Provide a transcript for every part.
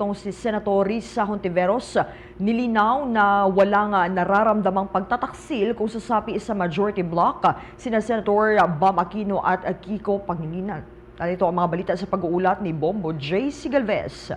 Itong si Senator Risa Hontiveros, nilinaw na walang nararamdamang pagtataksil kung sasapi sa majority block sina Senator Bam Aquino at Kiko Pangilinan. Ito ang mga balita sa pag-uulat ni Bombo J. Galvez.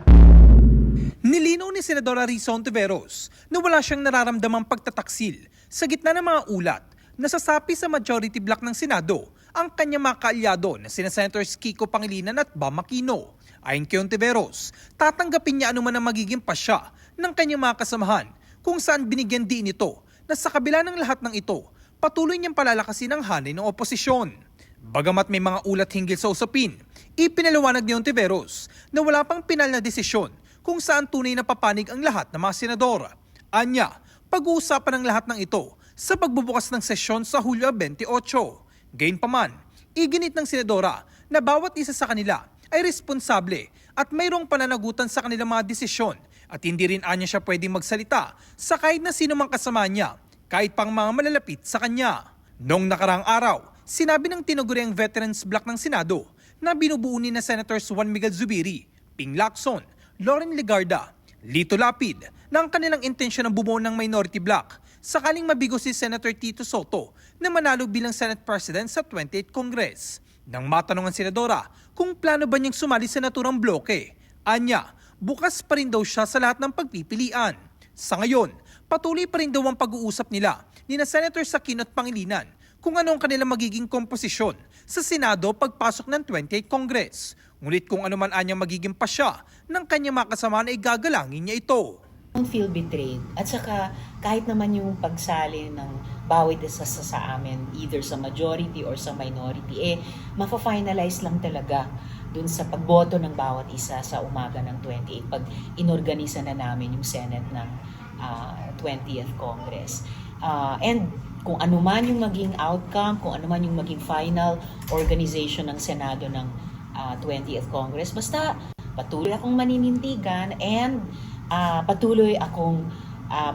Nilinaw ni Senadora Risa Hontiveros na wala siyang nararamdamang pagtataksil sa gitna ng mga ulat na sasapi sa majority block ng Senado ang kanyang mga kaalyado na sina Senators Kiko Pangilinan at Bam Aquino. Ayon kay Hontiveros, tatanggapin niya anuman ang magiging pasya ng kanyang mga kasamahan kung saan binigyan din ito na sa kabila ng lahat ng ito, patuloy niyang palalakasin ang hanay ng oposisyon. Bagamat may mga ulat hinggil sa usapin, ipinaliwanag ni Hontiveros na wala pang pinal na desisyon kung saan tunay na papanig ang lahat ng mga senador. Anya, pag-uusapan ang lahat ng ito sa pagbubukas ng sesyon sa Hulyo 28. Gayunpaman, iginit ng senadora na bawat isa sa kanila ay responsable at mayroong pananagutan sa kanilang mga desisyon at hindi rin anya siya pwedeng magsalita sa kahit na sino mang kasama niya, kahit pang mga malalapit sa kanya. Noong nakarang araw, sinabi ng tinaguriang Veterans Block ng Senado na binubuo ni na Senators Juan Miguel Zubiri, Ping Lacson, Loren Legarda, Lito Lapid na ang kanilang intensyon ng bumuo ng minority block sakaling mabigo si Senator Tito Soto na manalo bilang Senate President sa 28th Congress. Nang matanong ang senadora kung plano ba niyang sumali sa naturang bloke, anya, bukas pa rin daw siya sa lahat ng pagpipilian. Sa ngayon, patuloy pa rin daw ang pag-uusap nila ni na Senator Aquino at Pangilinan kung ano ang kanilang magiging komposisyon sa Senado pagpasok ng 28th Congress. Ngunit kung ano man anyang magiging pasya ng kanyang mga kasama ay gagalangin niya ito. Don't feel betrayed. At saka kahit naman yung pagsali ng bawat isa sa amin, either sa majority or sa minority, mafa-finalize lang talaga dun sa pagboto ng bawat isa sa umaga ng 28 pag inorganisa na namin yung Senate ng 20th Congress. And kung ano man yung maging outcome, kung ano man yung maging final organization ng Senado ng 20th Congress, basta patuloy akong maninindigan and patuloy akong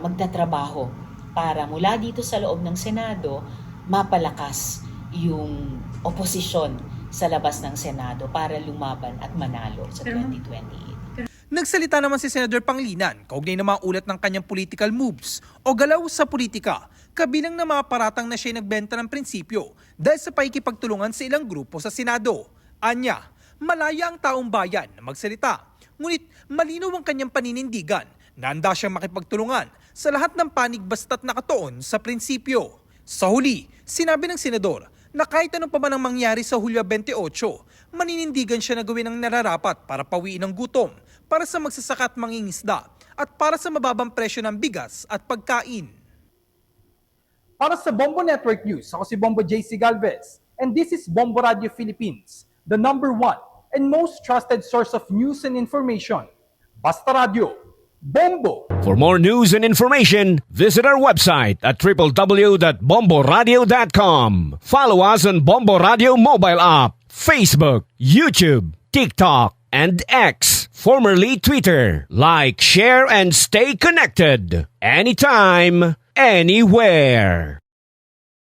magtatrabaho para mula dito sa loob ng Senado mapalakas yung oposisyon sa labas ng Senado para lumaban at manalo sa 2028. Nagsalita naman si Senator Pangilinan kaugnay ng mga ulat ng kanyang political moves o galaw sa politika, kabilang na mga paratang na siya nagbenta ng prinsipyo dahil sa pakikipagtulungan sa ilang grupo sa Senado. Anya, malaya ang taong bayan na magsalita, ngunit malinaw ang kanyang paninindigan na handa siyang makipagtulungan sa lahat ng panig basta't nakatuon sa prinsipyo. Sa huli, sinabi ng senador na kahit ano pa man ang mangyari sa Hulyo 28, maninindigan siya na gawin ang nararapat para pawiin ang gutom, para sa magsasaka at mangingisda, at para sa mababang presyo ng bigas at pagkain. Para sa Bombo Network News, ako si Bombo J. Galvez, and this is Bombo Radio Philippines, the #1 and most trusted source of news and information. Basta Radio, Bombo! For more news and information, visit our website at www.bomboradio.com. Follow us on Bombo Radio mobile app, Facebook, YouTube, TikTok, and X, formerly Twitter. Like, share, and stay connected. Anytime, anywhere.